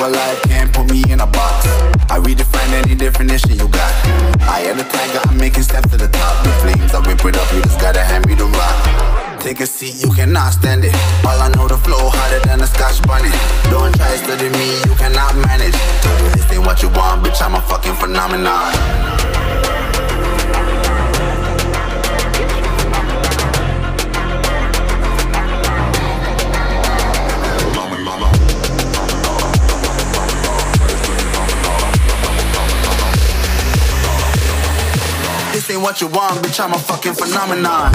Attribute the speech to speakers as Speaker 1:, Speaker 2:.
Speaker 1: alive, can't put me in a box. I redefine any definition you got. I am the tiger, I'm making steps to the top. The flames, I whip it up, you just gotta hand me the rock. Take a seat, you cannot stand it. All I know, the flow harder than a Scotch bonnet. Don't try study me, you cannot manage. This ain't what you want, bitch, I'm a fucking phenomenon. This ain't what you want, bitch, I'm a fucking phenomenon.